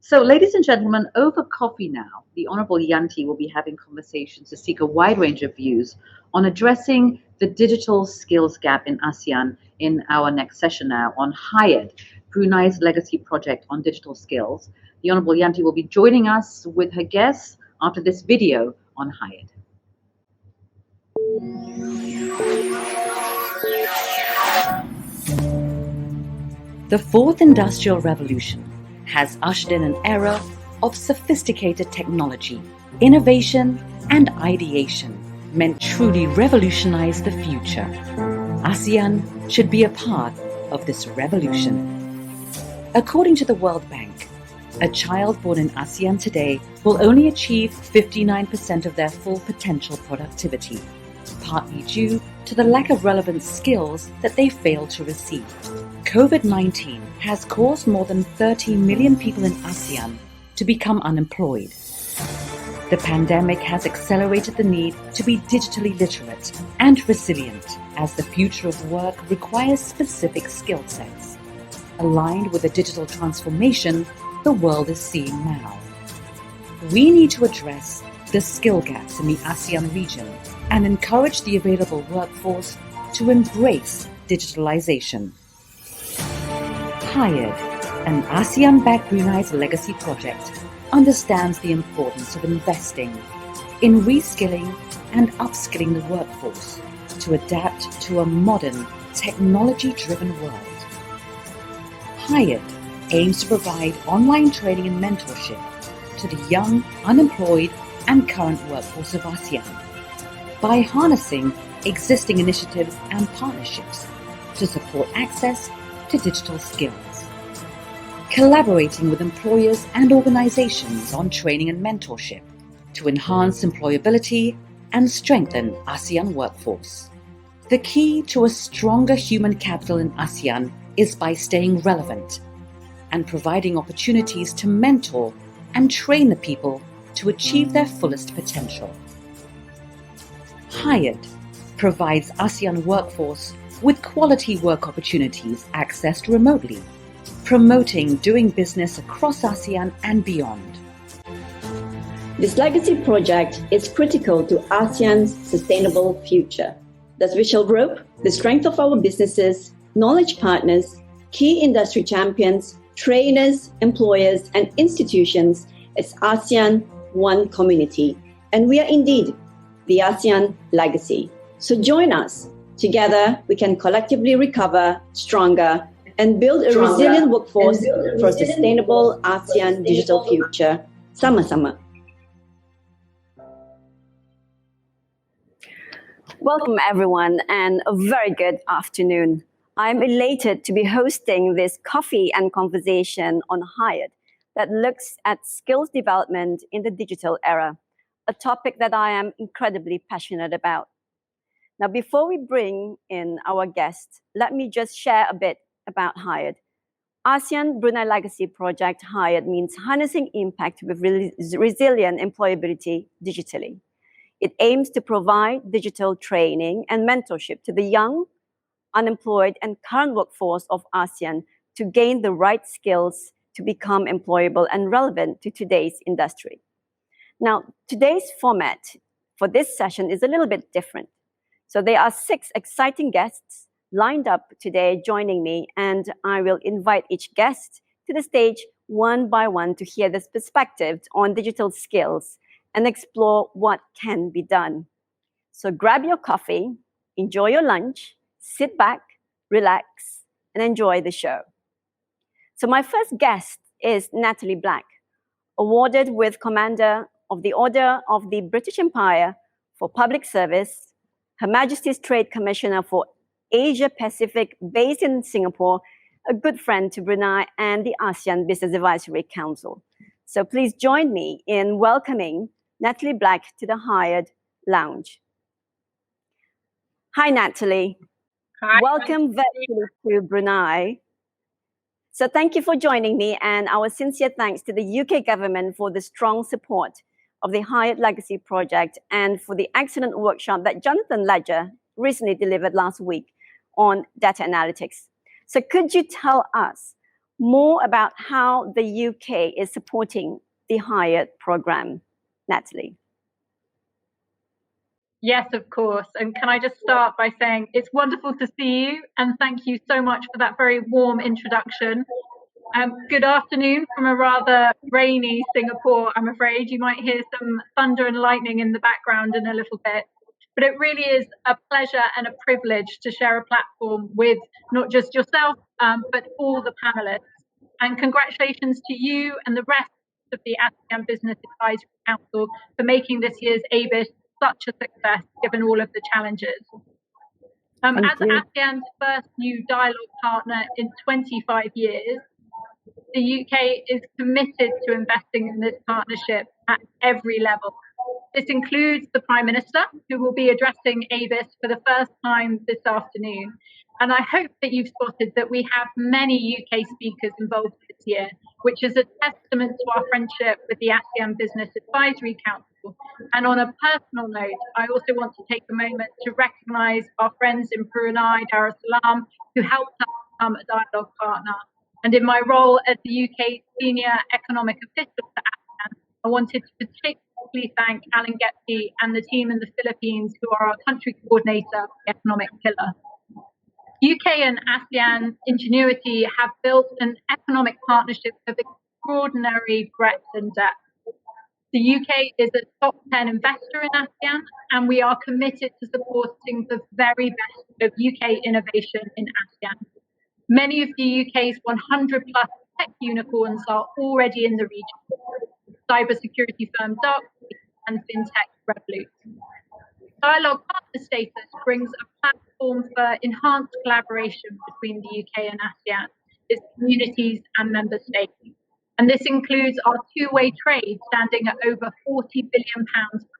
So, ladies and gentlemen, over coffee now, the Honorable Yanti will be having conversations to seek a wide range of views on addressing the digital skills gap in ASEAN in our next session now on H.I.R.E.D, Brunei's legacy project on digital skills. The Honorable Yanti will be joining us with her guests after this video on H.I.R.E.D. The Fourth Industrial Revolution has ushered in an era of sophisticated technology, innovation, and ideation meant truly revolutionize the future. ASEAN should be a part of this revolution. According to the World Bank, a child born in ASEAN today will only achieve 59% of their full potential productivity, partly due to the lack of relevant skills that they fail to receive. COVID-19 has caused more than 30 million people in ASEAN to become unemployed. The pandemic has accelerated the need to be digitally literate and resilient, as the future of work requires specific skill sets, aligned with the digital transformation the world is seeing now. We need to address the skill gaps in the ASEAN region and encourage the available workforce to embrace digitalization. H.I.R.E.D, an ASEAN-backed Brunei's legacy project, understands the importance of investing in reskilling and upskilling the workforce to adapt to a modern, technology-driven world. H.I.R.E.D aims to provide online training and mentorship to the young, unemployed, and current workforce of ASEAN by harnessing existing initiatives and partnerships to support access to digital skills, collaborating with employers and organizations on training and mentorship to enhance employability and strengthen ASEAN workforce. The key to a stronger human capital in ASEAN is by staying relevant and providing opportunities to mentor and train the people to achieve their fullest potential. H.I.R.E.D provides ASEAN workforce with quality work opportunities accessed remotely, promoting doing business across ASEAN and beyond. This legacy project is critical to ASEAN's sustainable future. Thus, we shall rope the strength of our businesses, knowledge partners, key industry champions, trainers, employers, and institutions as ASEAN One Community. And we are indeed the ASEAN legacy. So join us. Together, we can collectively recover stronger and build a resilient workforce for a sustainable ASEAN digital future. Sama-sama. Welcome, everyone, and a very good afternoon. I'm elated to be hosting this coffee and conversation on H.I.R.E.D that looks at skills development in the digital era, a topic that I am incredibly passionate about. Now, before we bring in our guests, let me just share a bit about H.I.R.E.D. ASEAN Brunei Legacy Project H.I.R.E.D means harnessing impact with resilient employability digitally. It aims to provide digital training and mentorship to the young, unemployed, and current workforce of ASEAN to gain the right skills to become employable and relevant to today's industry. Now, today's format for this session is a little bit different. So there are 6 exciting guests lined up today joining me, and I will invite each guest to the stage one by one to hear this perspective on digital skills and explore what can be done. So grab your coffee, enjoy your lunch, sit back, relax, and enjoy the show. So my first guest is Natalie Black, awarded with Commander of the Order of the British Empire for Public Service, Her Majesty's Trade Commissioner for Asia Pacific based in Singapore, a good friend to Brunei and the ASEAN Business Advisory Council. So please join me in welcoming Natalie Black to the H.I.R.E.D Lounge. Hi, Natalie. Hi. Welcome virtually to Brunei. So thank you for joining me, and our sincere thanks to the UK government for the strong support of the H.I.R.E.D Legacy Project and for the excellent workshop that Jonathan Ledger recently delivered last week on data analytics. So could you tell us more about how the UK is supporting the H.I.R.E.D program. Natalie. Yes, of course. And can I just start by saying it's wonderful to see you, and thank you so much for that very warm introduction. Good afternoon from a rather rainy Singapore, I'm afraid. You might hear some thunder and lightning in the background in a little bit. But it really is a pleasure and a privilege to share a platform with not just yourself, but all the panelists. And congratulations to you and the rest of the ASEAN Business Advisory Council for making this year's ABIS such a success, given all of the challenges. As ASEAN's first new dialogue partner in 25 years, the UK is committed to investing in this partnership at every level. This includes the Prime Minister, who will be addressing ABIS for the first time this afternoon. And I hope that you've spotted that we have many UK speakers involved this year, which is a testament to our friendship with the ASEAN Business Advisory Council. And on a personal note, I also want to take a moment to recognise our friends in Brunei Darussalam who helped us become a dialogue partner. And in my role as the UK Senior Economic Official to ASEAN, I wanted to particularly thank Alan Gepke and the team in the Philippines, who are our country coordinator for the economic pillar. UK and ASEAN ingenuity have built an economic partnership of extraordinary breadth and depth. The UK is a top 10 investor in ASEAN, and we are committed to supporting the very best of UK innovation in ASEAN. Many of the UK's 100 plus tech unicorns are already in the region. Cybersecurity firm Darkfleet and fintech Revolut. Dialogue partner status brings a platform for enhanced collaboration between the UK and ASEAN, its communities and member states. And this includes our two-way trade standing at over £40 billion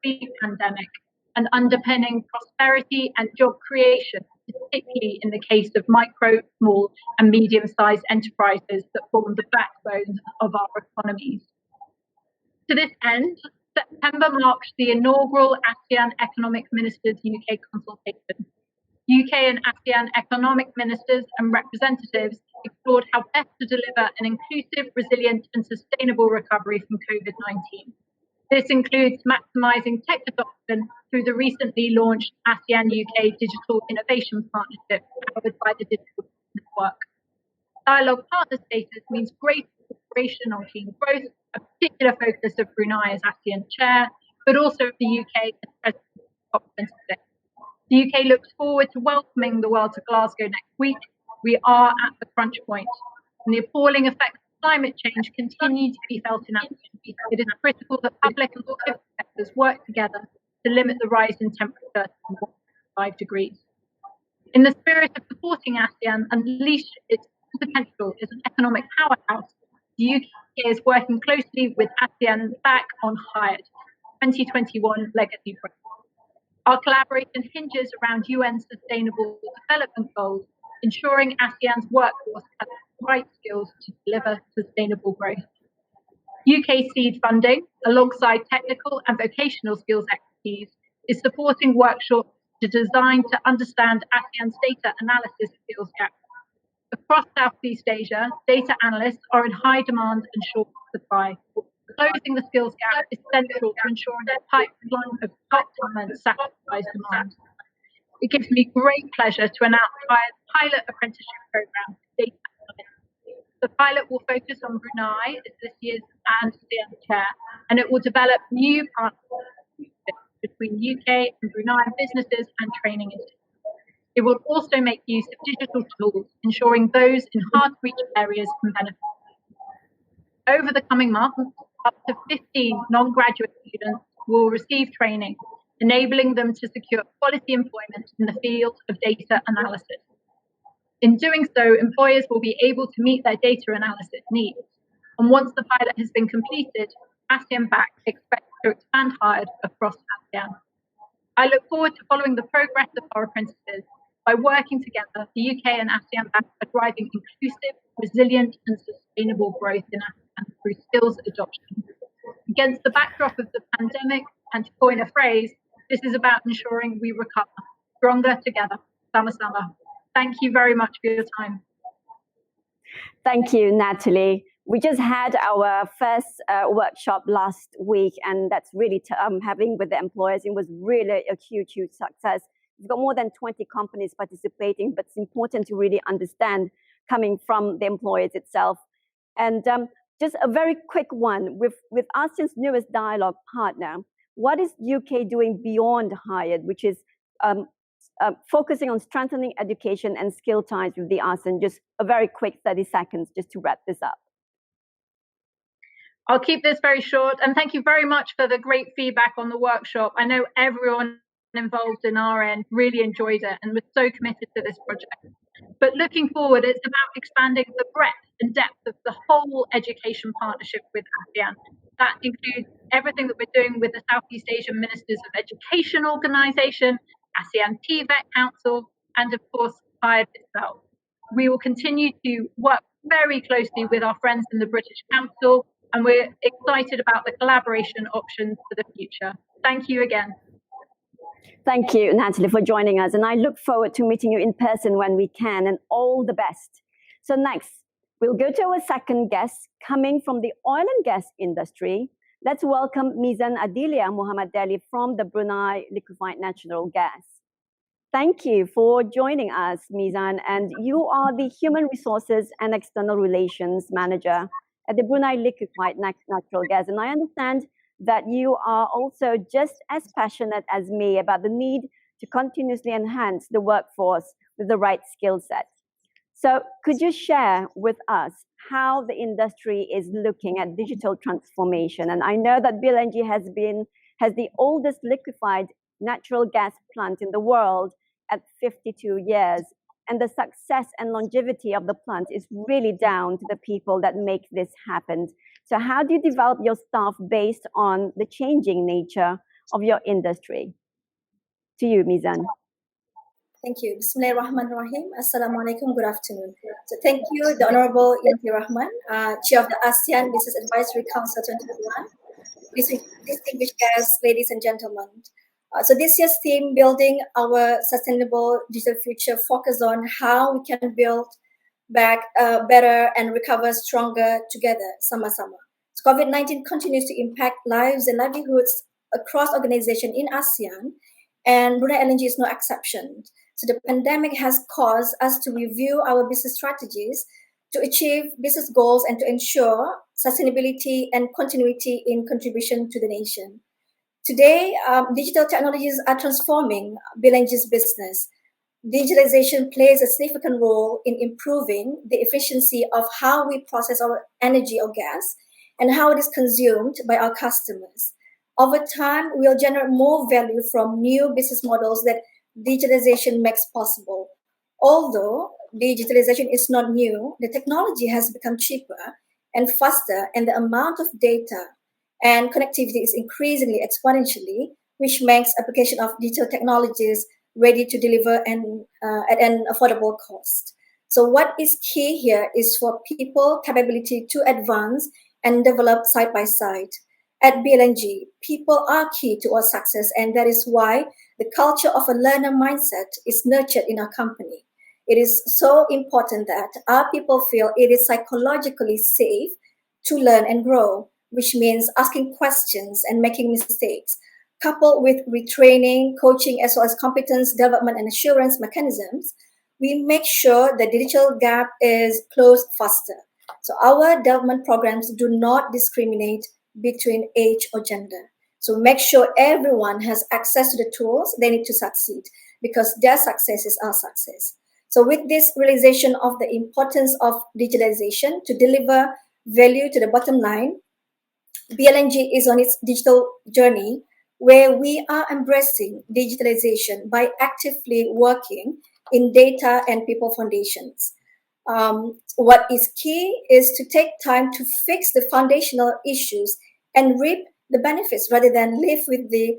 pre-pandemic and underpinning prosperity and job creation, particularly in the case of micro, small and medium-sized enterprises that form the backbone of our economies. To this end, September marks the inaugural ASEAN Economic Ministers UK consultation. UK and ASEAN economic ministers and representatives explored how best to deliver an inclusive, resilient and sustainable recovery from COVID-19. This includes maximising tech adoption through the recently launched ASEAN-UK Digital Innovation Partnership powered by the Digital Network. Dialogue partner status means greater cooperation on clean growth, a particular focus of Brunei as ASEAN chair, but also of the UK as president of COP26. The UK looks forward to welcoming the world to Glasgow next week. We are at the crunch point, and the appalling effects of climate change continue to be felt in ASEAN. It is critical that public and private sectors work together to limit the rise in temperature to 1.5 degrees. In the spirit of supporting ASEAN and unleash its potential as an economic powerhouse, the UK is working closely with ASEAN Black on H.I.R.E.D, 2021 legacy project. Our collaboration hinges around UN Sustainable Development Goals, ensuring ASEAN's workforce has the right skills to deliver sustainable growth. UK seed funding, alongside technical and vocational skills expertise, is supporting workshops designed to understand ASEAN's data analysis skills gap. Across Southeast Asia, data analysts are in high demand and short supply. Closing the skills gap is central to ensuring that pipeline of top talent satisfies demand. It gives me great pleasure to announce a pilot apprenticeship program, Data Analysts. The pilot will focus on Brunei as this year's ASEAN chair, and it will develop new partnerships between UK and Brunei businesses and training institutes. It will also make use of digital tools, ensuring those in hard-to-reach areas can benefit. Over the coming months, up to 15 non-graduate students will receive training, enabling them to secure quality employment in the field of data analysis. In doing so, employers will be able to meet their data analysis needs. And once the pilot has been completed, ASEAN Back expects to expand H.I.R.E.D across ASEAN. I look forward to following the progress of our apprentices. By working together, the UK and ASEAN Back are driving inclusive, resilient and sustainable growth in ASEAN through skills adoption. Against the backdrop of the pandemic, and to coin a phrase, this is about ensuring we recover stronger together. Sama-sama. Thank you very much for your time. Thank you, Natalie. We just had our first workshop last week, and that's really having with the employers. It was really a huge success. We've got more than 20 companies participating, but it's important to really understand coming from the employers itself. And just a very quick one with ASEAN's newest dialogue partner. What is UK doing beyond H.I.R.E.D, which is focusing on strengthening education and skill ties with the ASEAN? Just a very quick 30 seconds just to wrap this up. I'll keep this very short, and thank you very much for the great feedback on the workshop. I know everyone involved in our end really enjoyed it and was so committed to this project. But looking forward, it's about expanding the breadth and depth of the whole education partnership with ASEAN. That includes everything that we're doing with the Southeast Asian Ministers of Education Organization, ASEAN TVET Council, and of course, H.I.R.E.D itself. We will continue to work very closely with our friends in the British Council, and we're excited about the collaboration options for the future. Thank you again. Thank you, Natalie, for joining us. And I look forward to meeting you in person when we can, and all the best. So next, we'll go to our second guest coming from the oil and gas industry. Let's welcome Mizan Adilia Muhammad Deli from the Brunei Liquefied Natural Gas. Thank you for joining us, Mizan. And you are the Human Resources and External Relations Manager at the Brunei Liquefied Natural Gas. And I understand that you are also just as passionate as me about the need to continuously enhance the workforce with the right skill set. So could you share with us how the industry is looking at digital transformation? And I know that BLNG has the oldest liquefied natural gas plant in the world at 52 years. And the success and longevity of the plant is really down to the people that make this happen. So how do you develop your staff based on the changing nature of your industry? To you, Mizan. Thank you. Bismillahirrahmanirrahim. Assalamualaikum. Good afternoon. So thank you, the Honorable Yanti Rahman, Chair of the ASEAN Business Advisory Council 2021. Distinguished guests, ladies and gentlemen. So this year's theme, Building Our Sustainable Digital Future, focus on how we can build back better and recover stronger together, sama-sama. So COVID-19 continues to impact lives and livelihoods across organizations in ASEAN, and Brunei LNG is no exception. So the pandemic has caused us to review our business strategies to achieve business goals and to ensure sustainability and continuity in contribution to the nation. Today, digital technologies are transforming BLNG's business. Digitalization plays a significant role in improving the efficiency of how we process our energy or gas and how it is consumed by our customers. Over time, we'll generate more value from new business models that digitalization makes possible. Although digitalization is not new, the technology has become cheaper and faster, and the amount of data and connectivity is increasingly exponentially, which makes application of digital technologies ready to deliver at an affordable cost. So what is key here is for people capability to advance and develop side by side. At BLNG, people are key to our success, and that is why the culture of a learner mindset is nurtured in our company. It is so important that our people feel it is psychologically safe to learn and grow, which means asking questions and making mistakes, coupled with retraining, coaching, as well as competence development and assurance mechanisms. We make sure the digital gap is closed faster. So our development programs do not discriminate between age or gender. So make sure everyone has access to the tools they need to succeed, because their success is our success. So with this realization of the importance of digitalization to deliver value to the bottom line, BLNG is on its digital journey where we are embracing digitalization by actively working in data and people foundations. What is key is to take time to fix the foundational issues and reap the benefits rather than live with the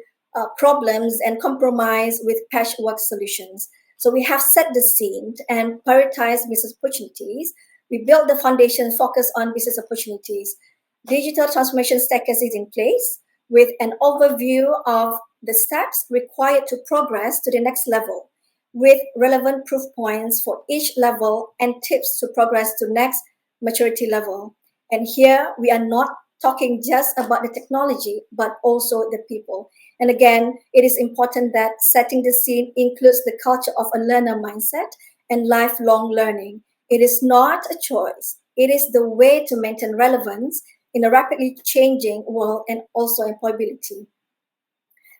problems and compromise with patchwork solutions. So we have set the scene and prioritized business opportunities. We built the foundation focus on business opportunities. Digital transformation staircase is in place with an overview of the steps required to progress to the next level, with relevant proof points for each level and tips to progress to next maturity level. And here we are not talking just about the technology, but also the people. And again, it is important that setting the scene includes the culture of a learner mindset and lifelong learning. It is not a choice. It is the way to maintain relevance in a rapidly changing world and also employability.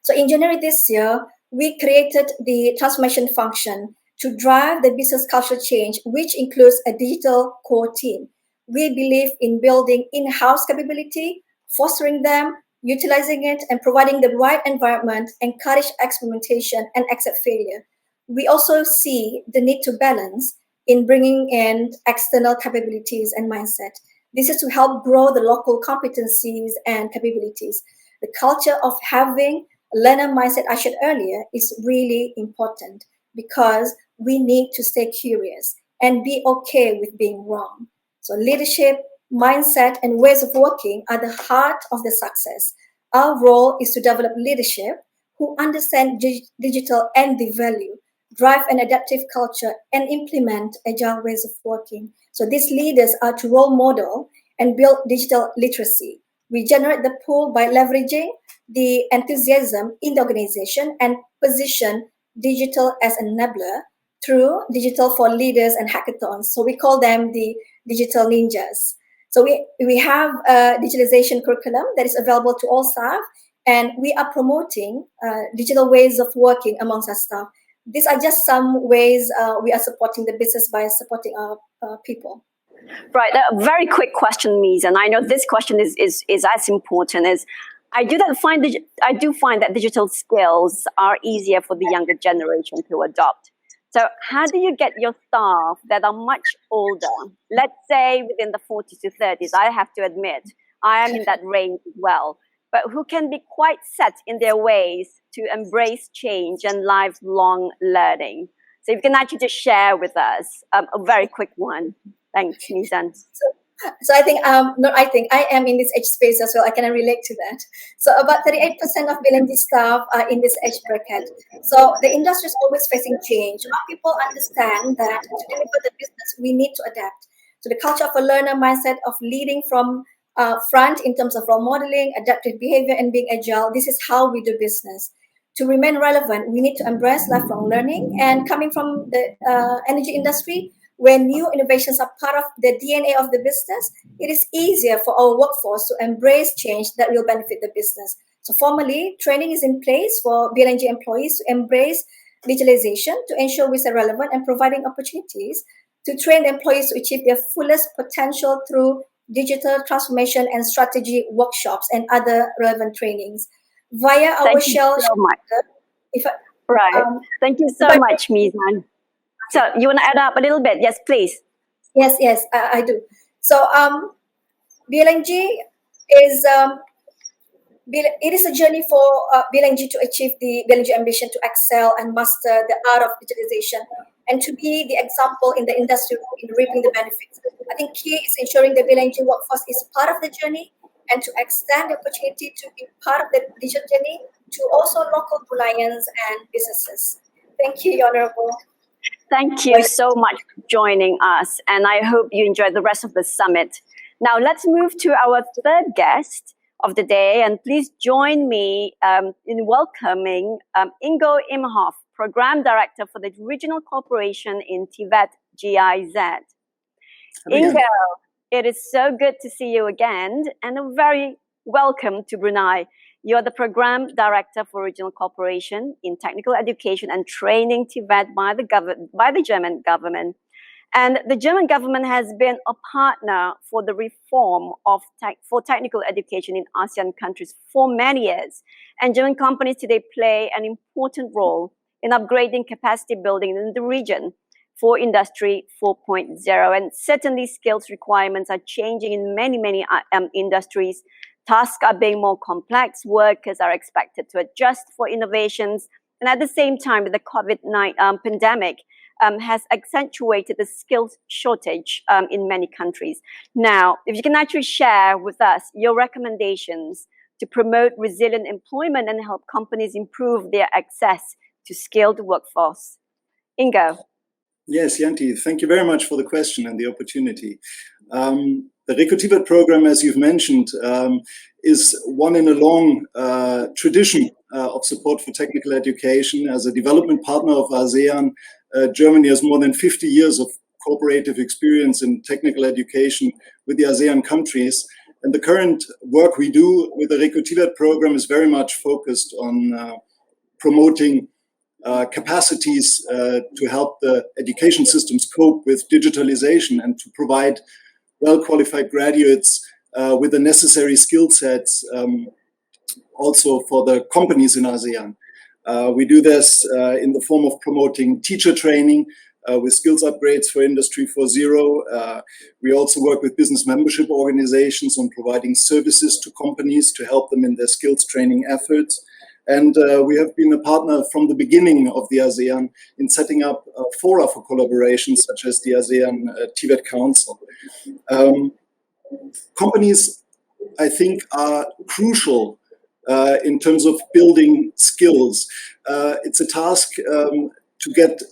So in January this year, we created the transformation function to drive the business culture change, which includes a digital core team. We believe in building in-house capability, fostering them, utilizing it, and providing the right environment, encourage experimentation and accept failure. We also see the need to balance in bringing in external capabilities and mindset. This is to help grow the local competencies and capabilities. The culture of having learner mindset I shared earlier is really important because we need to stay curious and be okay with being wrong. So leadership, mindset, and ways of working are the heart of the success. Our role is to develop leadership who understand digital and the value, drive an adaptive culture, and implement agile ways of working. So these leaders are to role model and build digital literacy. We generate the pool by leveraging the enthusiasm in the organization and position digital as an enabler through digital for leaders and hackathons. So we call them the digital ninjas. So we have a digitalization curriculum that is available to all staff, and we are promoting digital ways of working amongst our staff. These are just some ways we are supporting the business by supporting our people. Right. A very quick question, Mies, and I know this question is as important as I do find that digital skills are easier for the younger generation to adopt. So how do you get your staff that are much older, let's say within the 40s to 30s, I have to admit, I am in that range as well, but who can be quite set in their ways to embrace change and lifelong learning? So if you can actually just share with us a very quick one. Thanks, Nizan. So I think, I am in this age space as well. I can relate to that. So about 38% of BLNG staff are in this age bracket. So the industry is always facing change. Our people understand that to deliver the business, we need to adapt. So the culture of a learner mindset of leading from front in terms of role modeling, adaptive behavior, and being agile. This is how we do business. To remain relevant, we need to embrace lifelong learning. And coming from the energy industry, where new innovations are part of the DNA of the business, it is easier for our workforce to embrace change that will benefit the business. So formally, training is in place for BLNG employees to embrace digitalization to ensure we stay relevant and providing opportunities to train the employees to achieve their fullest potential through digital transformation and strategy workshops and other relevant trainings. Via our Shell... Thank you so much, Mizan. So you want to add up a little bit? Yes, please. Yes, I do. So BLNG is it is a journey for BLNG to achieve the BLNG ambition to excel and master the art of digitalization and to be the example in the industry in reaping the benefits. I think key is ensuring the BLNG workforce is part of the journey and to extend the opportunity to be part of the digital journey to also local clients and businesses. Thank you, Your Honorable. Thank you so much for joining us, and I hope you enjoy the rest of the summit. Now let's move to our third guest of the day, and please join me in welcoming Ingo Imhoff, Program Director for the Regional Corporation in Tibet, GIZ. Ingo, it is so good to see you again, and a very welcome to Brunei. You're the Program Director for Regional Corporation in Technical Education and Training Tibet by the German government. And the German government has been a partner for the reform of for technical education in ASEAN countries for many years. And German companies today play an important role in upgrading capacity building in the region for Industry 4.0. And certainly skills requirements are changing in many industries. Tasks are being more complex. Workers are expected to adjust for innovations. And at the same time, the COVID-19 pandemic has accentuated the skills shortage in many countries. Now, if you can actually share with us your recommendations to promote resilient employment and help companies improve their access to skilled workforce. Ingo. Yes, Yanti, thank you very much for the question and the opportunity. The RECO-TIVET program, as you've mentioned, is one in a long tradition of support for technical education. As a development partner of ASEAN, Germany has more than 50 years of cooperative experience in technical education with the ASEAN countries. And the current work we do with the RECO-TIVET program is very much focused on promoting capacities to help the education systems cope with digitalization and to provide well-qualified graduates with the necessary skill sets also for the companies in ASEAN. We do this in the form of promoting teacher training with skills upgrades for Industry 4.0. We also work with business membership organizations on providing services to companies to help them in their skills training efforts. And we have been a partner from the beginning of the ASEAN in setting up fora for collaboration, such as the ASEAN TIVET Council. Companies, I think, are crucial in terms of building skills. It's a task to get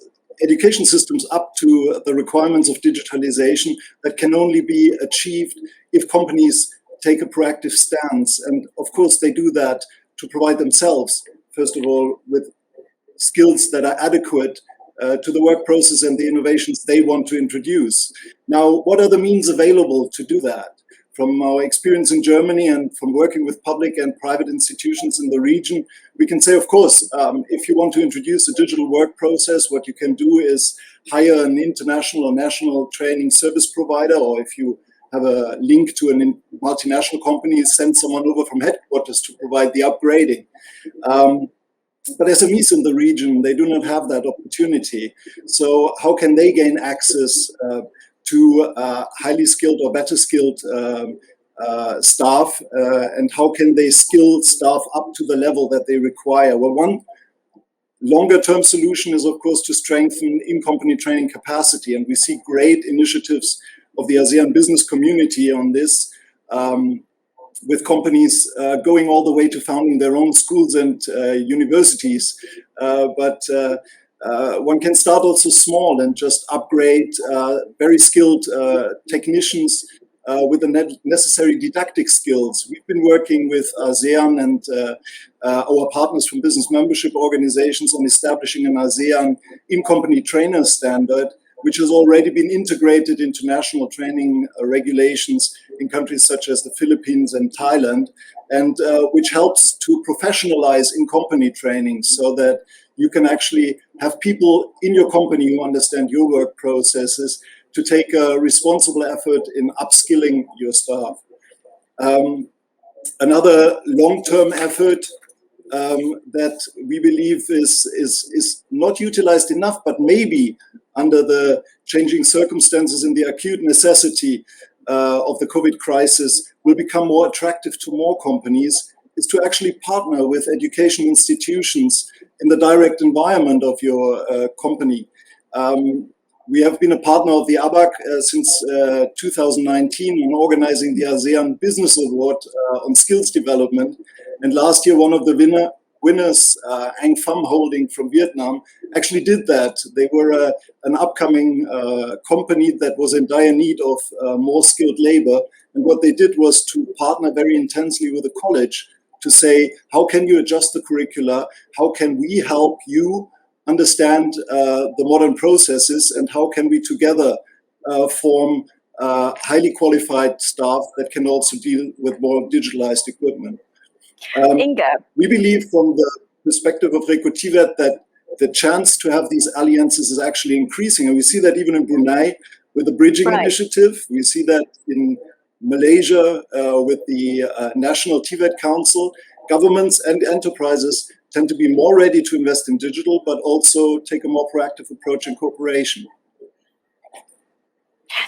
education systems up to the requirements of digitalization that can only be achieved if companies take a proactive stance. And of course, they do that to provide themselves, first of all, with skills that are adequate to the work process and the innovations they want to introduce. Now, what are the means available to do that? From our experience in Germany and from working with public and private institutions in the region, we can say, of course, if you want to introduce a digital work process, what you can do is hire an international or national training service provider, or if you have a link to a multinational company, send someone over from headquarters to provide the upgrading. But SMEs in the region, they do not have that opportunity. So how can they gain access to highly skilled or better skilled staff? And how can they skill staff up to the level that they require? Well, one longer-term solution is, of course, to strengthen in-company training capacity. And we see great initiatives of the ASEAN business community on this, with companies going all the way to founding their own schools and universities. But one can start also small and just upgrade very skilled technicians with the necessary didactic skills. We've been working with ASEAN and our partners from business membership organizations on establishing an ASEAN in-company trainer standard, which has already been integrated into national training regulations in countries such as the Philippines and Thailand, and which helps to professionalize in-company training so that you can actually have people in your company who understand your work processes to take a responsible effort in upskilling your staff. Another long-term effort that we believe is not utilized enough, but maybe under the changing circumstances and the acute necessity of the COVID crisis will become more attractive to more companies, is to actually partner with education institutions in the direct environment of your company. We have been a partner of the ABAC since 2019 in organizing the ASEAN Business Award on skills development. And last year, one of the winners, Ang Pham Holding from Vietnam, actually did that. They were an upcoming company that was in dire need of more skilled labor. And what they did was to partner very intensely with the college to say, how can you adjust the curricula? How can we help you understand the modern processes, and how can we together form highly qualified staff that can also deal with more digitalized equipment? We believe from the perspective of RECO-TIVET that the chance to have these alliances is actually increasing. And we see that even in Brunei with the bridging initiative. We see that in Malaysia with the National TIVET Council. Governments and enterprises tend to be more ready to invest in digital, but also take a more proactive approach in cooperation.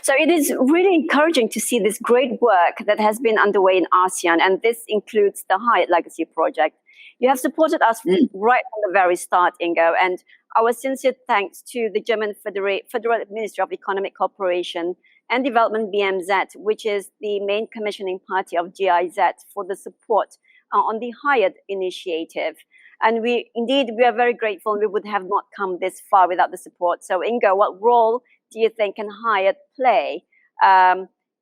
So it is really encouraging to see this great work that has been underway in ASEAN, and this includes the H.I.R.E.D Legacy Project. You have supported us right from the very start, Ingo, and our sincere thanks to the German Federal Ministry of Economic Cooperation and Development, BMZ, which is the main commissioning party of GIZ, for the support on the H.I.R.E.D initiative. And we are very grateful. We would have not come this far without the support. So Inga, what role do you think can H.I.R.E.D play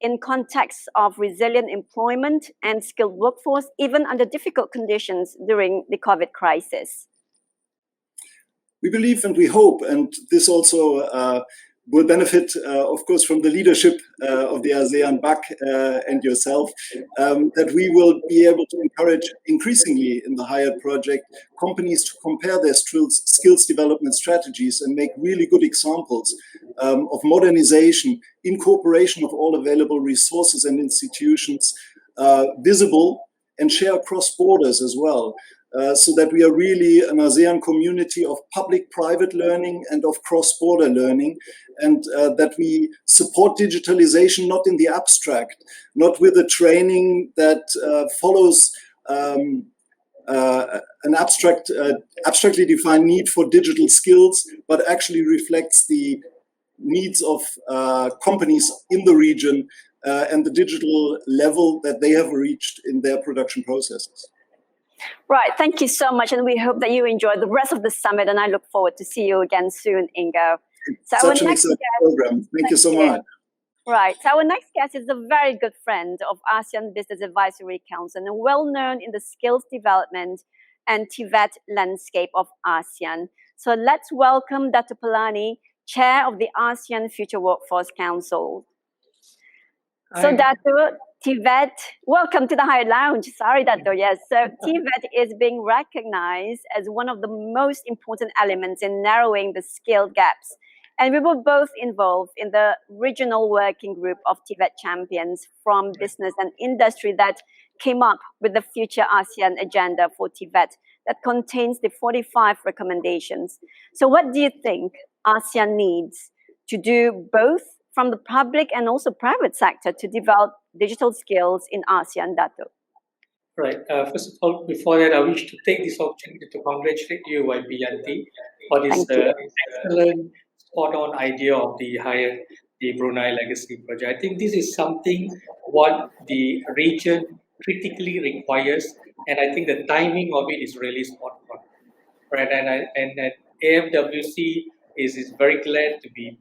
in context of resilient employment and skilled workforce, even under difficult conditions during the COVID crisis? We believe and we hope, and this also will benefit, of course, from the leadership of the ASEAN BAC and yourself, that we will be able to encourage increasingly in the H.I.R.E.D project companies to compare their skills development strategies and make really good examples of modernization, incorporation of all available resources and institutions visible, and share across borders as well. So that we are really an ASEAN community of public-private learning and of cross-border learning, and that we support digitalization not in the abstract, not with a training that follows an abstractly defined need for digital skills, but actually reflects the needs of companies in the region and the digital level that they have reached in their production processes. Right, thank you so much, and we hope that you enjoy the rest of the summit, and I look forward to see you again soon, Ingo. So such an exciting program. Thank you so much. Right, so our next guest is a very good friend of ASEAN Business Advisory Council and well known in the skills development and TVET landscape of ASEAN. So let's welcome Dr. Palani, Chair of the ASEAN Future Workforce Council. So Dato, TVET, welcome to the H.I.R.E.D Lounge. Sorry, Dato, yes. So TVET is being recognized as one of the most important elements in narrowing the skill gaps. And we were both involved in the regional working group of TVET champions from business and industry that came up with the future ASEAN agenda for TVET that contains the 45 recommendations. So what do you think ASEAN needs to do both from the public and also private sector to develop digital skills in ASEAN, Dato? Right. First of all, before that, I wish to take this opportunity to congratulate you, YB, for this excellent, spot-on idea of the H.I.R.E.D, the Brunei Legacy Project. I think this is something what the region critically requires, and I think the timing of it is really spot-on. Right, and AFWC is very glad to be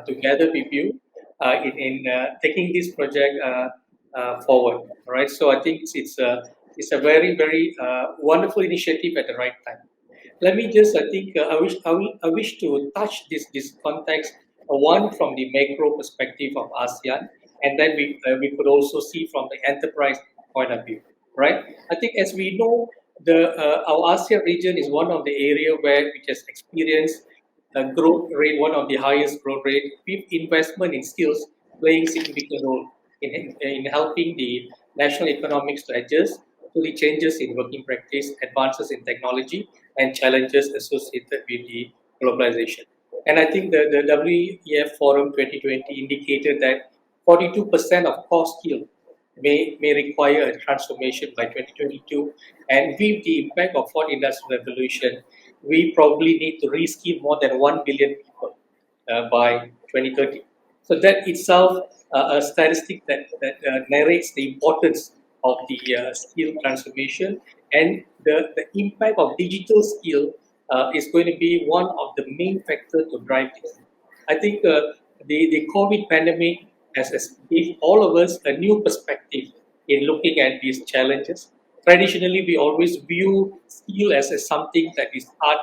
together with you in taking this project forward. Right, so I think it's a very, very wonderful initiative at the right time. Let me just, I think, I wish to touch this context, one from the macro perspective of ASEAN, and then we could also see from the enterprise point of view. Right, I think as we know, our ASEAN region is one of the area where which has experienced a growth rate, one of the highest growth rate, with investment in skills playing significant role in helping the national economics to adjust to the changes in working practice, advances in technology, and challenges associated with the globalization. And I think the WEF Forum 2020 indicated that 42% of core skill may require a transformation by 2022. And with the impact of fourth industrial revolution, we probably need to reskill more than 1 billion people by 2030. So that itself a statistic that narrates the importance of the skill transformation, and the impact of digital skill is going to be one of the main factors to drive this. I think the COVID pandemic has given all of us a new perspective in looking at these challenges. Traditionally, we always view skill as something that is hard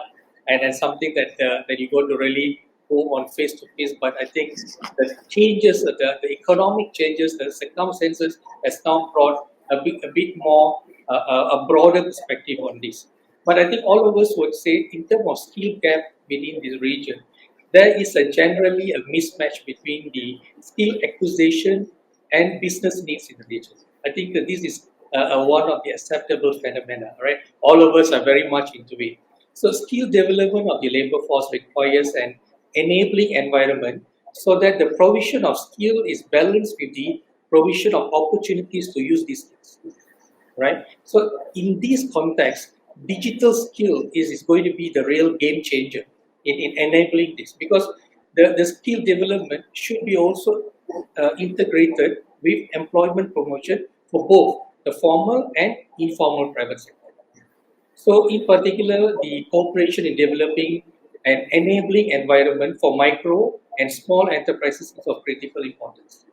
and something that you got to really go on face to face. But I think the changes, the economic changes, the circumstances has now brought a bit more a broader perspective on this. But I think all of us would say, in terms of skill gap within this region, there is generally a mismatch between the skill acquisition and business needs in the region. I think that this is one of the acceptable phenomena, right? All of us are very much into it. So skill development of the labor force requires an enabling environment so that the provision of skill is balanced with the provision of opportunities to use these skills, right? So in this context, digital skill is going to be the real game changer in enabling this, because the skill development should be also integrated with employment promotion for both the formal and informal private sector. So in particular, the cooperation in developing an enabling environment for micro and small enterprises is of critical importance.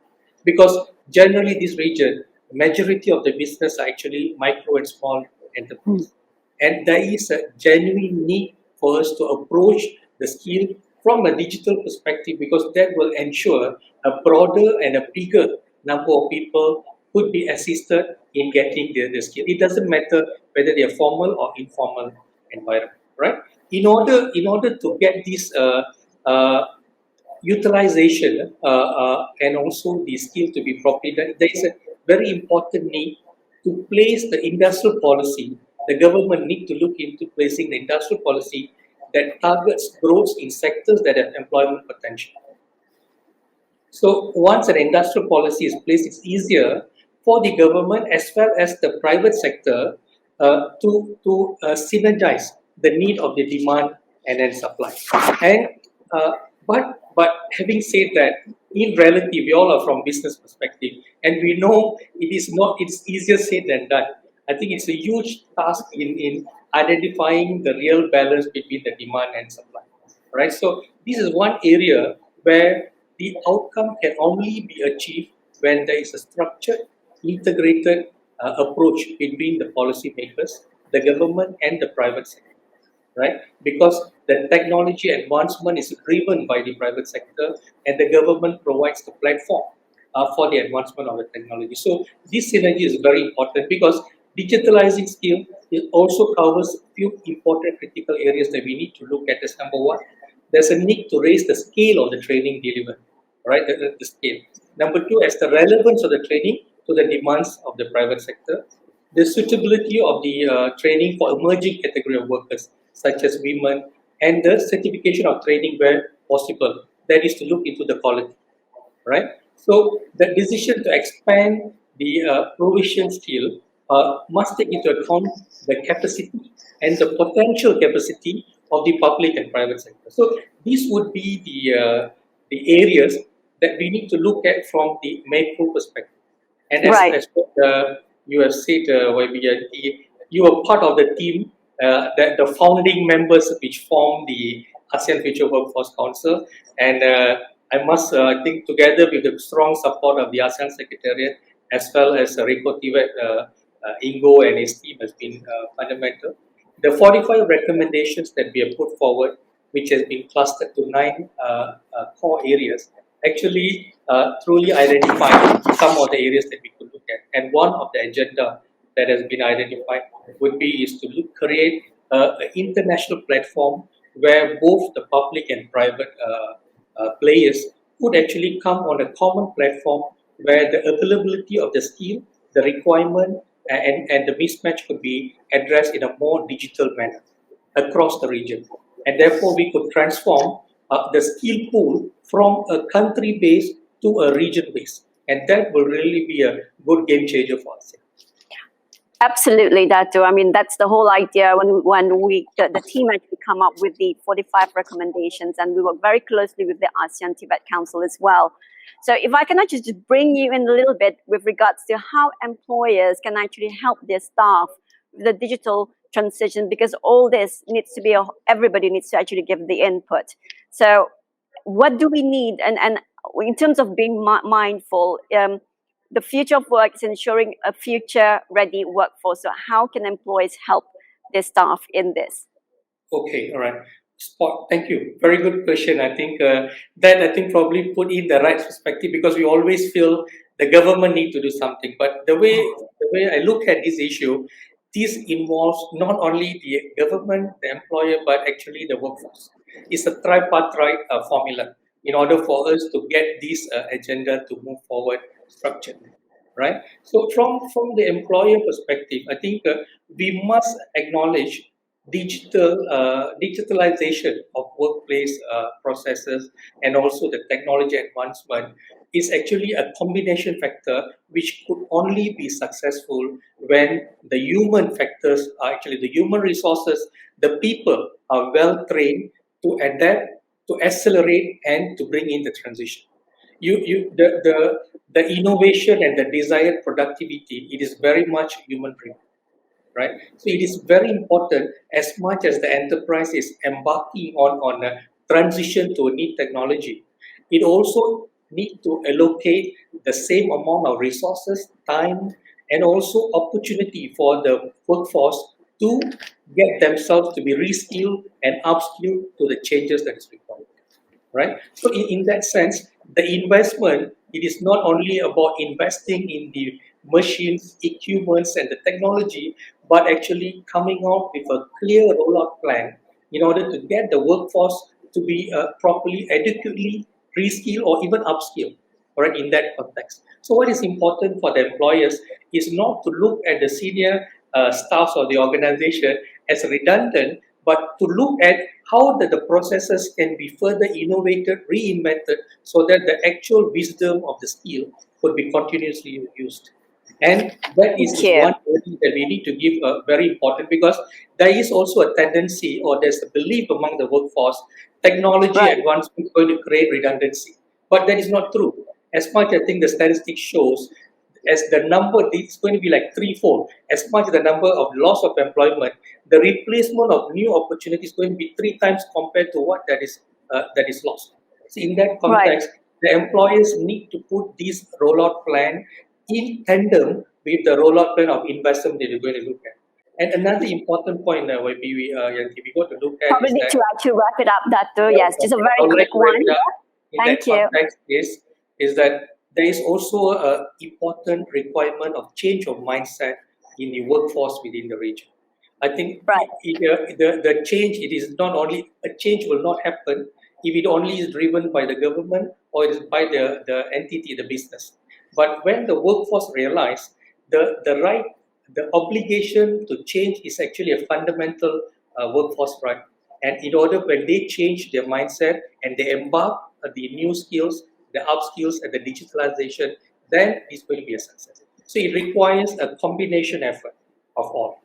Because generally this region, majority of the business are actually micro and small enterprises. And there is a genuine need for us to approach the skill from a digital perspective, because that will ensure a broader and a bigger number of people could be assisted in getting the skill. It doesn't matter whether they are formal or informal environment, right? In order to get this utilization and also the skill to be properly done, there is a very important need to place the industrial policy. The government need to look into placing the industrial policy that targets growth in sectors that have employment potential. So once an industrial policy is placed, it's easier for the government as well as the private sector to synergize the need of the demand and then supply. And but having said that, in reality, we all are from business perspective, and we know it's easier said than done. I think it's a huge task in identifying the real balance between the demand and supply. Right. So this is one area where the outcome can only be achieved when there is a structured, integrated approach between the policymakers, the government, and the private sector. Right? Because the technology advancement is driven by the private sector, and the government provides the platform for the advancement of the technology. So this synergy is very important, because digitalizing skill also covers a few important critical areas that we need to look at. As number one, there's a need to raise the scale of the training delivered, right? The scale. Number two, as the relevance of the training to the demands of the private sector, the suitability of the training for emerging category of workers, such as women, and the certification of training where possible. That is to look into the quality, right? So the decision to expand the provision skill must take into account the capacity and the potential capacity of the public and private sector. So these would be the areas that we need to look at from the macro perspective. And as what you have said, YBNT, you are part of the team, that the founding members which form the ASEAN Future Workforce Council. And I must think, together with the strong support of the ASEAN Secretariat, as well as Rico Tibet, Ingo and his team has been fundamental. The 45 recommendations that we have put forward, which has been clustered to 9 core areas, actually truly identify some of the areas that we could look at. And one of the agenda that has been identified would be is to create an international platform where both the public and private players could actually come on a common platform where the availability of the skill, the requirement, and the mismatch could be addressed in a more digital manner across the region. And therefore, we could transform the skill pool from a country base to a region base. And that will really be a good game changer for us. Absolutely, Datu. I mean, that's the whole idea when the team actually come up with the 45 recommendations, and we work very closely with the ASEAN Tibet Council as well. So if I can actually just bring you in a little bit with regards to how employers can actually help their staff with the digital transition, because all this needs to be, everybody needs to actually give the input. So what do we need? And in terms of being mindful, the future of work is ensuring a future-ready workforce. So how can employees help their staff in this? Okay, all right. Spot. Thank you. Very good question. I think that probably put in the right perspective, because we always feel the government need to do something. But the way I look at this issue, this involves not only the government, the employer, but actually the workforce. It's a tripartite formula in order for us to get this agenda to move forward structurally, right? So from the employer perspective, I think we must acknowledge digitalization of workplace processes, and also the technology advancement is actually a combination factor which could only be successful when the human factors are actually the human resources, the people are well trained to adapt, to accelerate, and to bring in the transition. The innovation and the desired productivity, it is very much human driven, right? So it is very important, as much as the enterprise is embarking on a transition to a new technology, it also need to allocate the same amount of resources, time, and also opportunity for the workforce to get themselves to be reskilled and upskilled to the changes that is required, right? So in that sense, the investment, it is not only about investing in the machines, equipments, and the technology, but actually coming out with a clear rollout plan in order to get the workforce to be properly, adequately reskilled or even upskilled, right, in that context. So what is important for the employers is not to look at the senior staffs of the organization as redundant, but to look at how the processes can be further innovated, reinvented, so that the actual wisdom of the skill could be continuously used. And that is one thing that we need to give very important, because there is also a tendency, or there's a belief among the workforce, technology advancement is going to create redundancy. But that is not true. As much, I think the statistics shows, as the number, it's going to be like threefold. As much as the number of loss of employment, the replacement of new opportunities is going to be 3 times compared to what that is lost. So in that context, the employers need to put this rollout plan in tandem with the rollout plan of investment that you're going to look at. And another important point that we got to look at probably is need that to actually wrap it up, Dato. Yes, just a very quick one. Thank you. Context is that there is also an important requirement of change of mindset in the workforce within the region. I think the change, it is not only, a change will not happen if it only is driven by the government or it is by the entity, the business. But when the workforce realize the obligation to change is actually a fundamental workforce right. And in order, when they change their mindset and they embark on the new skills, the upskills, and the digitalization, then it's going to be a success. So it requires a combination effort of all.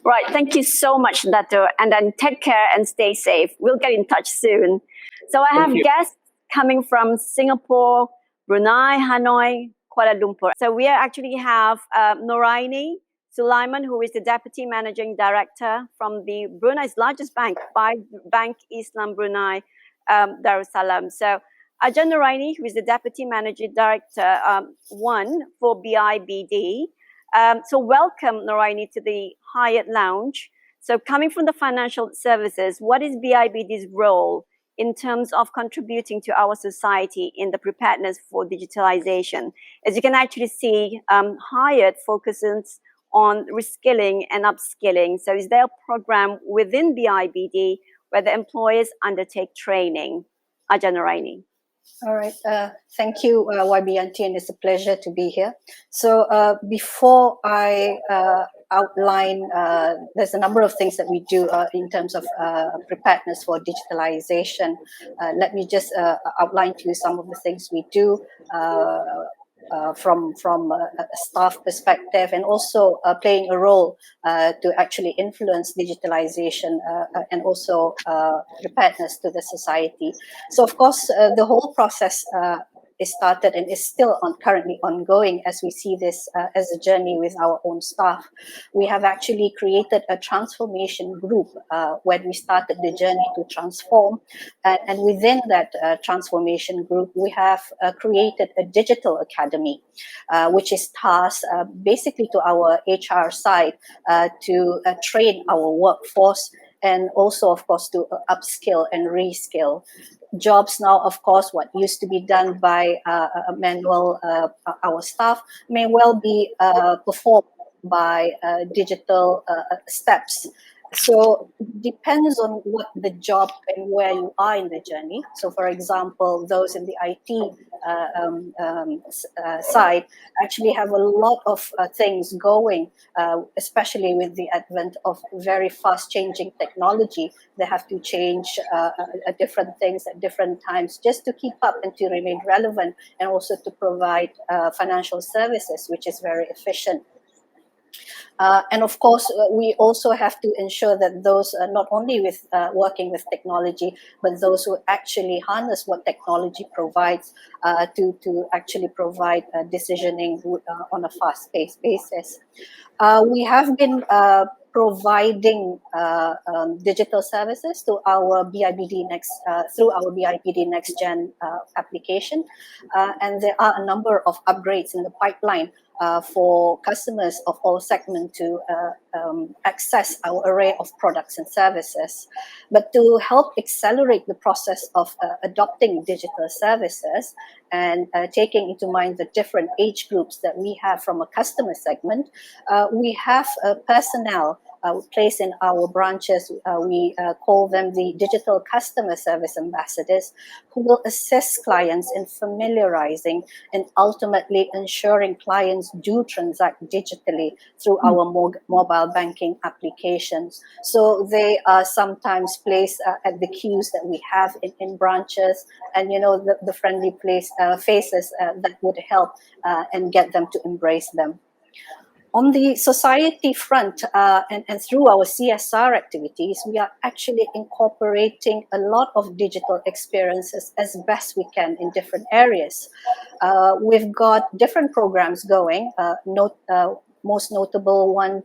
Right. Thank you so much, Dato. And then take care and stay safe. We'll get in touch soon. So I have guests coming from Singapore, Brunei, Hanoi, Kuala Lumpur. So we actually have Noraini Sulaiman, who is the Deputy Managing Director from the Brunei's largest bank, Bank Islam Brunei Darussalam. So Ajahn Noraini, who is the Deputy Managing Director, for BIBD. So welcome, Noraini, to the H.I.R.E.D Lounge. So coming from the financial services, what is BIBD's role in terms of contributing to our society in the preparedness for digitalization? As you can actually see, H.I.R.E.D focuses on reskilling and upskilling. So is there a program within BIBD where the employers undertake training? Ajahn Noraini. All right. Thank you, YB Yanti, and it's a pleasure to be here. So before I outline, there's a number of things that we do in terms of preparedness for digitalization. Let me just outline to you some of the things we do from a staff perspective, and also playing a role to actually influence digitalization and also preparedness to the society. So of course, the whole process is started and is still currently ongoing as we see this as a journey with our own staff. We have actually created a transformation group when we started the journey to transform. And within that transformation group, we have created a digital academy, which is tasked basically to our HR side to train our workforce, and also, of course, to upskill and reskill. Jobs now, of course, what used to be done by manual, our staff may well be performed by digital steps. So depends on what the job and where you are in the journey. So for example, those in the IT side actually have a lot of things going, especially with the advent of very fast changing technology. They have to change different things at different times just to keep up and to remain relevant, and also to provide financial services, which is very efficient. And of course, we also have to ensure that those not only with working with technology, but those who actually harness what technology provides to actually provide decisioning on a fast-paced basis. We have been providing digital services to our BIBD through our BIBD Next Gen application, and there are a number of upgrades in the pipeline for customers of all segments to access our array of products and services. But to help accelerate the process of adopting digital services and taking into mind the different age groups that we have from a customer segment, we have personnel placed in our branches. We call them the digital customer service ambassadors, who will assist clients in familiarizing and ultimately ensuring clients do transact digitally through our mobile banking applications. So they are sometimes placed at the queues that we have in branches, and the friendly faces that would help and get them to embrace them. On the society front, and through our CSR activities, we are actually incorporating a lot of digital experiences as best we can in different areas. We've got different programs going. Most notable one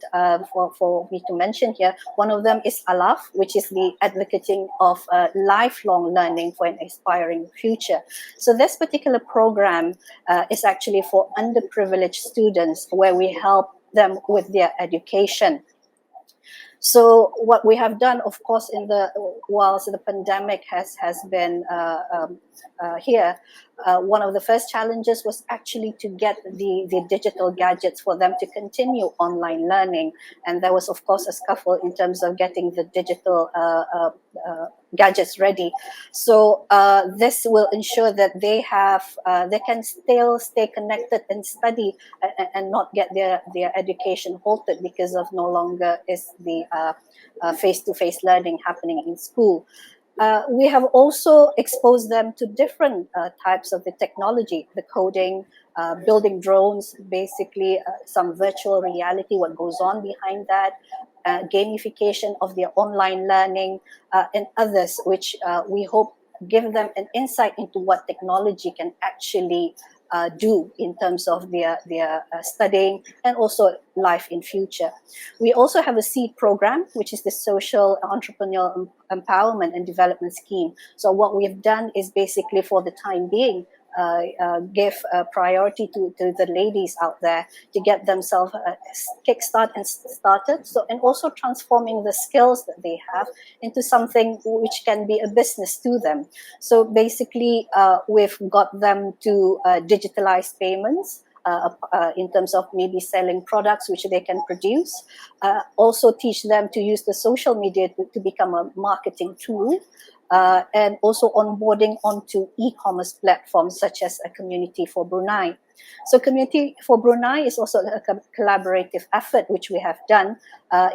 for me to mention here, one of them is ALAF, which is the advocating of lifelong learning for an aspiring future. So this particular program is actually for underprivileged students, where we help them with their education. So what we have done, of course, whilst the pandemic has been here, one of the first challenges was actually to get the digital gadgets for them to continue online learning. And there was, of course, a scuffle in terms of getting the digital gadgets ready. So this will ensure that they can still stay connected and study and not get their education halted because of no longer is the face-to-face learning happening in school. We have also exposed them to different types of the technology, the coding, building drones, basically some virtual reality, what goes on behind that, gamification of their online learning, and others, which we hope give them an insight into what technology can actually do in terms of their studying and also life in future. We also have a SEED program, which is the Social Entrepreneurial Empowerment and Development Scheme. So what we've done is basically, for the time being, give priority to the ladies out there to get themselves kickstart and started. So, and also transforming the skills that they have into something which can be a business to them. So basically, we've got them to digitalize payments. In terms of maybe selling products which they can produce. Also teach them to use the social media to become a marketing tool. And also onboarding onto e-commerce platforms such as a Community for Brunei. So Community for Brunei is also a collaborative effort which we have done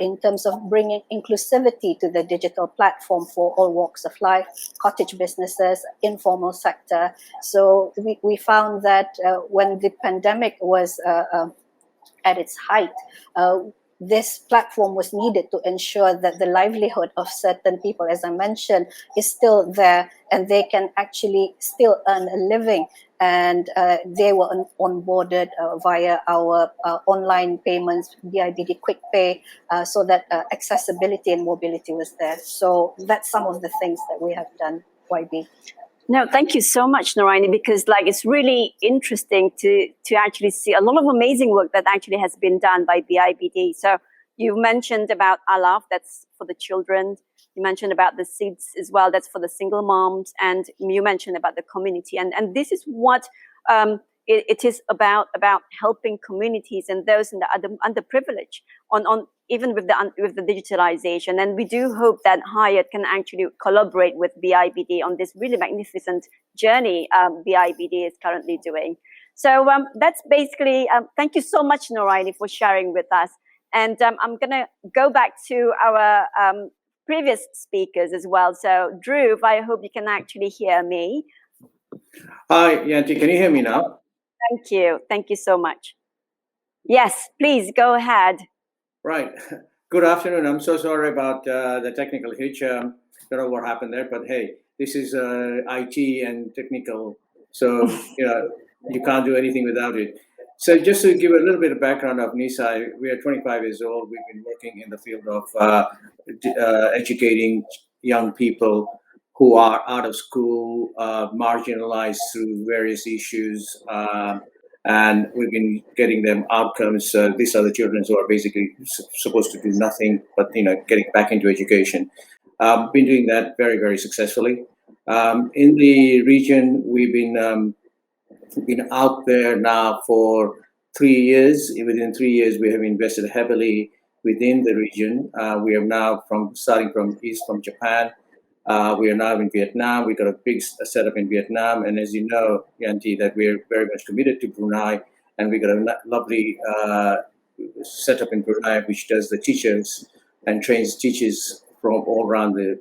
in terms of bringing inclusivity to the digital platform for all walks of life, cottage businesses, informal sector. So we found that when the pandemic was at its height, this platform was needed to ensure that the livelihood of certain people, as I mentioned, is still there and they can actually still earn a living. And they were onboarded via our online payments, BIBD Quick Pay, so that accessibility and mobility was there. So that's some of the things that we have done, YB. No, thank you so much, Naraini, because it's really interesting to actually see a lot of amazing work that actually has been done by BIBD. So you mentioned about ALAF, that's for the children. You mentioned about the SEEDs as well, that's for the single moms. And you mentioned about the community. And this is what it is about helping communities and those in the underprivileged on even with the digitalization. And we do hope that H.I.R.E.D can actually collaborate with BIBD on this really magnificent journey BIBD is currently doing. So that's basically, thank you so much, Naraini, for sharing with us. And I'm going to go back to our previous speakers as well. So Dhruv, I hope you can actually hear me. Hi, Yanti, can you hear me now? Thank you. Thank you so much. Yes, please go ahead. Right. Good afternoon. I'm so sorry about the technical hitch. Don't know what happened there, but hey, this is IT and technical, so you can't do anything without it. So just to give a little bit of background of NISA, we are 25 years old. We've been working in the field of educating young people who are out of school, marginalized through various issues, and we've been getting them outcomes. These are the children who are basically supposed to do nothing but getting back into education. Been doing that very, very successfully. In the region, we've been out there now for 3 years. Within 3 years, we have invested heavily within the region. We are now starting from east from Japan. We are now in Vietnam. We got a big setup in Vietnam, and as you know, Yanti, that we are very much committed to Brunei, and we got a lovely setup in Brunei, which does the teachers and trains teachers from all around the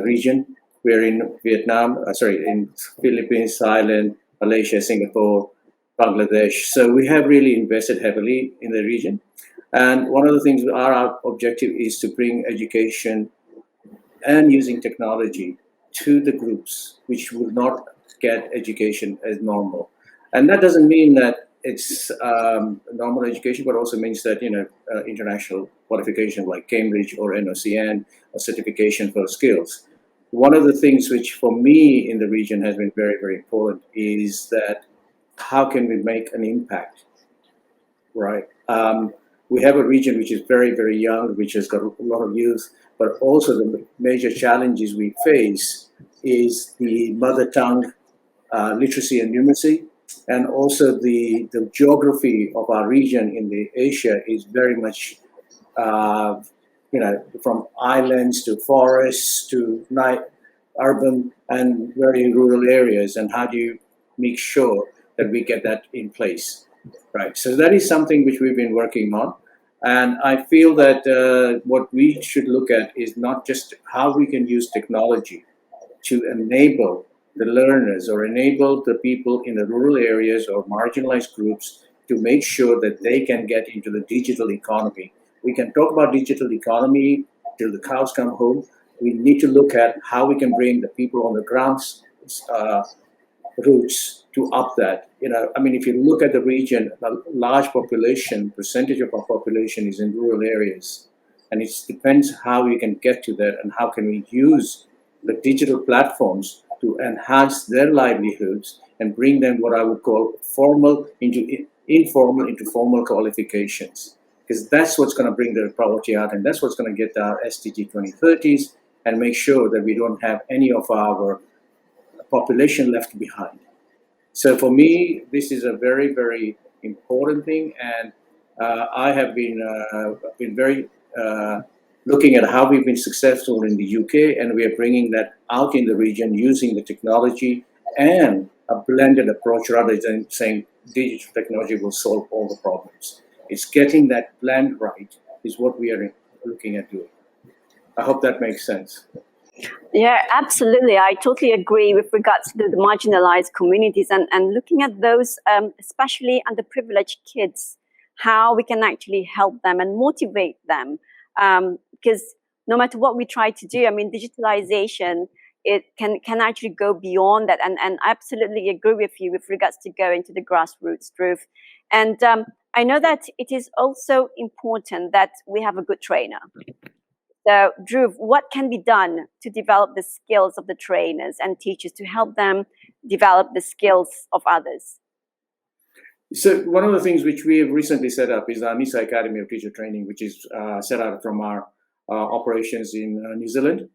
region. We're in Vietnam, in Philippines, Thailand, Malaysia, Singapore, Bangladesh. So we have really invested heavily in the region. And one of the things, our objective is to bring education and using technology to the groups which will not get education as normal. And that doesn't mean that it's normal education, but also means that, international qualification like Cambridge or NOCN, or certification for skills. One of the things which for me in the region has been very, very important is that how can we make an impact, right? We have a region which is very, very young, which has got a lot of youth, but also the major challenges we face is the mother tongue literacy and numeracy, and also the geography of our region in the Asia is very much, from islands to forests to urban and very rural areas, and how do you make sure that we get that in place, right? So that is something which we've been working on. And I feel that what we should look at is not just how we can use technology to enable the learners or enable the people in the rural areas or marginalized groups to make sure that they can get into the digital economy. We can talk about digital economy till the cows come home. We need to look at how we can bring the people on the ground roots to up that. If you look at the region, a large percentage of our population is in rural areas. And it depends how we can get to that and how can we use the digital platforms to enhance their livelihoods and bring them what I would call formal into informal into formal qualifications. Because that's what's going to bring the poverty out, and that's what's going to get our SDG 2030s and make sure that we don't have any of our population left behind. So for me, this is a very, very important thing, and I have been very looking at how we've been successful in the UK, and we are bringing that out in the region using the technology and a blended approach rather than saying digital technology will solve all the problems. It's getting that blend right is what we are looking at doing. I hope that makes sense. Yeah, absolutely. I totally agree with regards to the marginalized communities and looking at those, especially underprivileged kids, how we can actually help them and motivate them. Because no matter what we try to do, digitalization, it can actually go beyond that. And I absolutely agree with you with regards to going to the grassroots, Dhruv. And I know that it is also important that we have a good trainer. So, Dhruv, what can be done to develop the skills of the trainers and teachers to help them develop the skills of others? So one of the things which we have recently set up is our NISA Academy of Teacher Training, which is set out from our operations in New Zealand.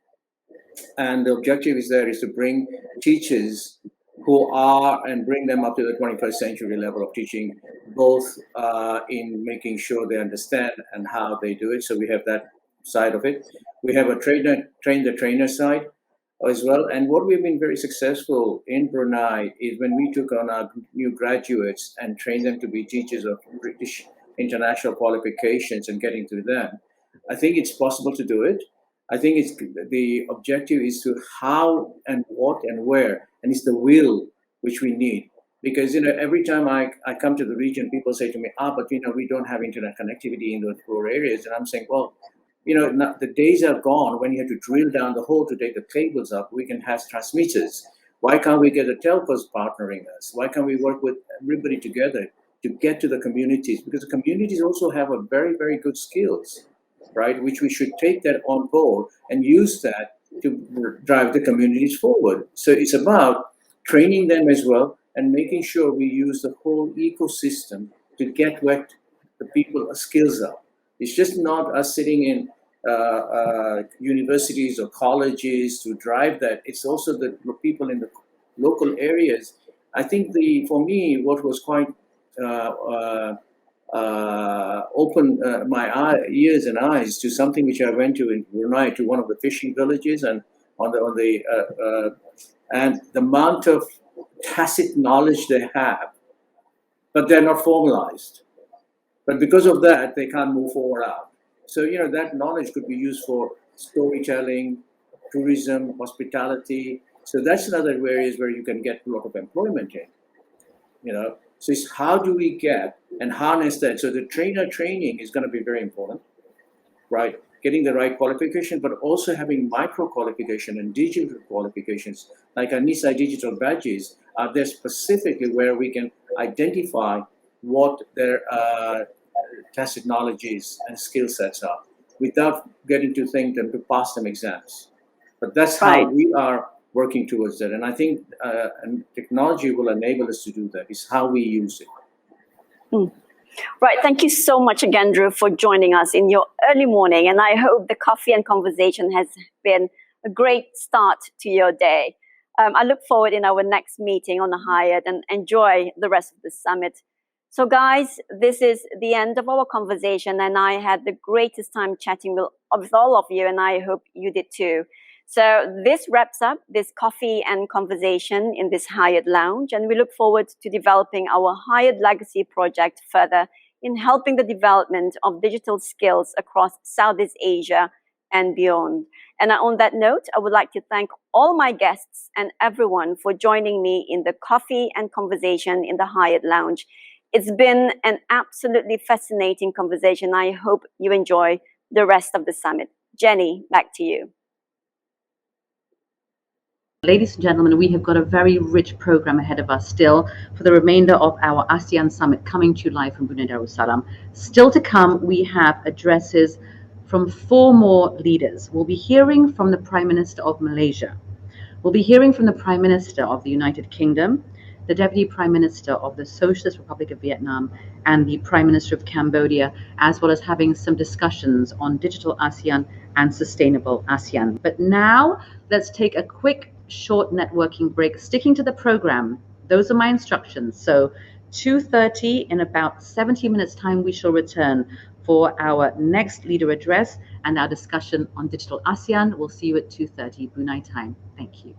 And the objective is to bring teachers who are and bring them up to the 21st century level of teaching, both in making sure they understand and how they do it. So we have that side of it. We have a train the trainer side as well. And what we've been very successful in Brunei is when we took on our new graduates and trained them to be teachers of British international qualifications and getting to them. I think it's possible to do it. I think the objective is to how and what and where, and it's the will which we need. Because every time I come to the region, people say to me, but we don't have internet connectivity in those poor areas. And I'm saying, well, the days are gone when you have to drill down the hole to take the cables up. We can have transmitters. Why can't we get the telcos partnering us? Why can't we work with everybody together to get to the communities? Because the communities also have a very, very good skills, right? Which we should take that on board and use that to drive the communities forward. So it's about training them as well and making sure we use the whole ecosystem to get what the people skills up. It's just not us sitting in universities or colleges to drive that. It's also the people in the local areas. I think for me, what was quite opened my ears and eyes to something which I went to in Brunei, to one of the fishing villages, and and the amount of tacit knowledge they have, but they're not formalized. But because of that, they can't move forward out. So, that knowledge could be used for storytelling, tourism, hospitality. So that's another areas where you can get a lot of employment in, So it's how do we get and harness that? So the trainer training is going to be very important, right? Getting the right qualification, but also having micro qualification and digital qualifications, like our NISA digital badges are there specifically where we can identify what their tacit knowledge is and skill sets are, without getting to think them to pass them exams. But that's how we are working towards that. And I think and technology will enable us to do that. It's how we use it. Right. Thank you so much again, Drew, for joining us in your early morning. And I hope the coffee and conversation has been a great start to your day. I look forward in our next meeting on the H.I.R.E.D and enjoy the rest of the summit. So guys, this is the end of our conversation, and I had the greatest time chatting with all of you, and I hope you did too. So this wraps up this coffee and conversation in this H.I.R.E.D lounge, and we look forward to developing our H.I.R.E.D legacy project further in helping the development of digital skills across Southeast Asia and beyond. And on that note, I would like to thank all my guests and everyone for joining me in the coffee and conversation in the H.I.R.E.D lounge. It's been an absolutely fascinating conversation. I hope you enjoy the rest of the summit. Jenny, back to you. Ladies and gentlemen, we have got a very rich program ahead of us still for the remainder of our ASEAN Summit, coming to you live from Brunei Darussalam. Still to come, we have addresses from 4 more leaders. We'll be hearing from the Prime Minister of Malaysia. We'll be hearing from the Prime Minister of the United Kingdom, the Deputy Prime Minister of the Socialist Republic of Vietnam, and the Prime Minister of Cambodia, as well as having some discussions on digital ASEAN and sustainable ASEAN. But now, let's take a quick, short networking break, sticking to the program. Those are my instructions. So 2:30, in about 70 minutes time, we shall return for our next leader address and our discussion on digital ASEAN. We'll see you at 2:30 Brunei time. Thank you.